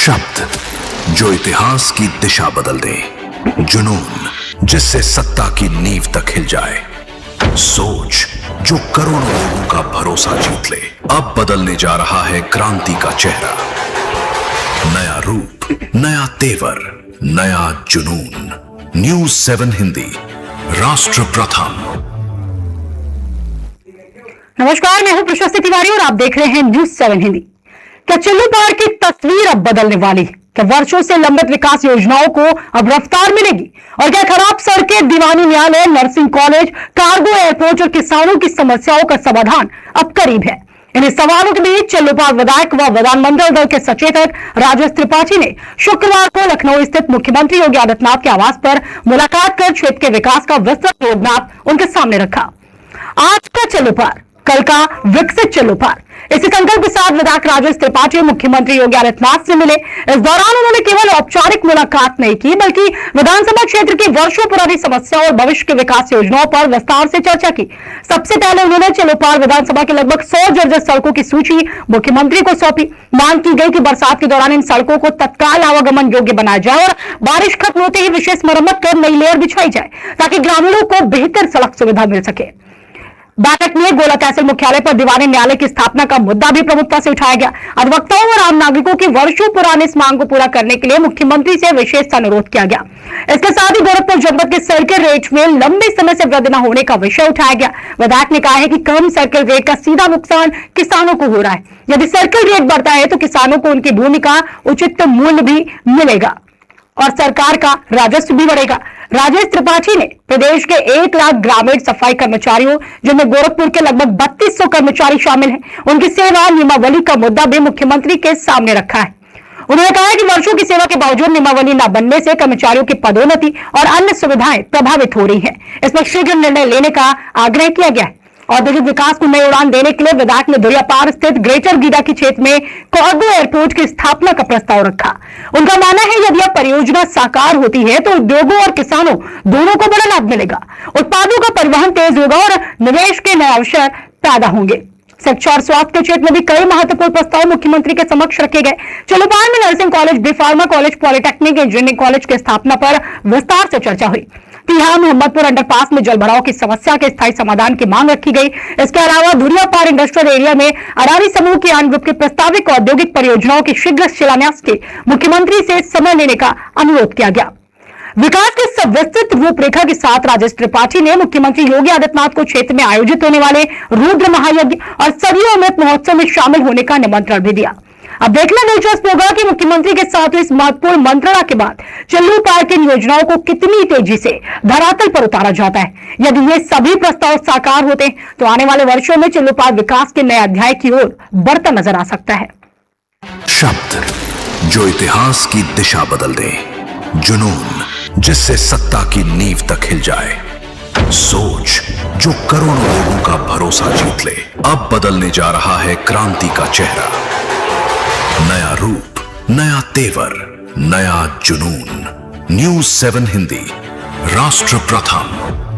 शब्द जो इतिहास की दिशा बदल दे, जुनून जिससे सत्ता की नींव तक हिल जाए, सोच जो करोड़ों लोगों का भरोसा जीत ले। अब बदलने जा रहा है क्रांति का चेहरा, नया रूप, नया तेवर, नया जुनून। न्यूज़ 7 हिंदी, राष्ट्र प्रथम। नमस्कार, मैं हूं प्रशस्ति तिवारी और आप देख रहे हैं न्यूज़ 7 हिंदी। क्या चिल्लूपार की तस्वीर अब बदलने वाली? क्या वर्षों से लंबित विकास योजनाओं को अब रफ्तार मिलेगी? और क्या खराब सड़कें, दीवानी न्यायालय, नर्सिंग कॉलेज, कार्गो एयरपोर्ट और किसानों की समस्याओं का समाधान अब करीब है? इन्हीं सवालों के बीच चिल्लूपार विधायक व विधानमंडल दल के सचेतक राजेश त्रिपाठी ने शुक्रवार को लखनऊ स्थित मुख्यमंत्री योगी आदित्यनाथ के आवास पर मुलाकात कर क्षेत्र के विकास का विस्तृत रोडमैप उनके सामने रखा। आज का चिल्लूपार, कल का विकसित चिल्लूपार, इसी संकल्प के साथ विधायक राजेश त्रिपाठी मुख्यमंत्री योगी आदित्यनाथ से मिले। इस दौरान उन्होंने केवल औपचारिक मुलाकात नहीं की, बल्कि विधानसभा क्षेत्र की वर्षों पुरानी समस्याओं और भविष्य की विकास योजनाओं पर विस्तार से चर्चा की। सबसे पहले उन्होंने चिल्लूपार विधानसभा की लगभग 100 जर्जर सड़कों की सूची मुख्यमंत्री को सौंपी। मांग की गई कि बरसात के दौरान इन सड़कों को तत्काल आवागमन योग्य बनाया जाए और बारिश खत्म होते ही विशेष मरम्मत कर नई लेयर बिछाई जाए, ताकि ग्रामीणों को बेहतर सड़क सुविधा मिल सके। बैठक में गोला तहसील मुख्यालय पर दीवानी न्यायालय की स्थापना का मुद्दा भी प्रमुखता से उठाया गया। अधिवक्ताओं और आम नागरिकों की वर्षों पुरानी इस मांग को पूरा करने के लिए मुख्यमंत्री से विशेष अनुरोध किया गया। इसके साथ ही गोरखपुर जनपद के सर्किल रेट में लंबे समय से वृद्धि न होने का विषय उठाया गया। विधायक ने कहा है कि कम सर्किल रेट का सीधा नुकसान किसानों को हो रहा है। यदि सर्किल रेट बढ़ता है तो किसानों को उनकी भूमि का उचित मूल्य भी मिलेगा और सरकार का राजस्व भी बढ़ेगा। राजेश त्रिपाठी ने प्रदेश के 1 लाख ग्रामीण सफाई कर्मचारियों, जिनमें गोरखपुर के लगभग 3200 कर्मचारी शामिल हैं, उनकी सेवा नियमावली का मुद्दा भी मुख्यमंत्री के सामने रखा है। उन्होंने कहा है कि वर्षों की सेवा के बावजूद नियमावली न बनने से कर्मचारियों की पदोन्नति और अन्य सुविधाएं प्रभावित हो रही हैं। इस पर शीघ्र निर्णय लेने का आग्रह किया गया है। औद्योगिक विकास को नई उड़ान देने के लिए विधायक ने दुरियापार स्थित ग्रेटर गीडा के क्षेत्र में कार्गो एयरपोर्ट की स्थापना का प्रस्ताव रखा। उनका मानना है यदि यह परियोजना साकार होती है तो उद्योगों और किसानों दोनों को बड़ा लाभ मिलेगा, उत्पादों का परिवहन तेज होगा और निवेश के नए अवसर पैदा होंगे। शिक्षा और स्वास्थ्य के क्षेत्र में भी कई महत्वपूर्ण प्रस्ताव मुख्यमंत्री के समक्ष रखे गए। चिल्लूपार में nursing college, B pharma college, polytechnic, engineering college की स्थापना पर विस्तार से चर्चा हुई। तिहा मोहम्मदपुर अंडरपास में जल भराव की समस्या के स्थायी समाधान की मांग रखी गई। इसके अलावा धुरियापार इंडस्ट्रियल एरिया में अडानी समूह की आन ग्रुप की प्रस्तावित औद्योगिक परियोजनाओं की शीघ्र शिलान्यास के मुख्यमंत्री से समय लेने का अनुरोध किया गया। विकास के सविस्तृत रूपरेखा के साथ राजेश त्रिपाठी ने मुख्यमंत्री योगी आदित्यनाथ को क्षेत्र में आयोजित होने वाले रुद्र महायज्ञ और सरयू अमृत महोत्सव में शामिल होने का निमंत्रण भी दिया। अब देखना दिलचस्प होगा कि मुख्यमंत्री के साथ इस महत्वपूर्ण मंत्रणा के बाद चिल्लूपार की योजनाओं को कितनी तेजी से धरातल पर उतारा जाता है। यदि ये सभी प्रस्ताव साकार होते हैं तो आने वाले वर्षों में चिल्लूपार विकास के नए अध्याय की ओर बढ़ता नजर आ सकता है। शब्द जो इतिहास की दिशा बदल दे, जुनून जिससे सत्ता की नींव तक हिल जाए, सोच जो करोड़ों लोगों का भरोसा जीत ले। अब बदलने जा रहा है क्रांति का चेहरा, नया रूप, नया तेवर, नया जुनून। न्यूज़ 7 हिंदी, राष्ट्र प्रथम।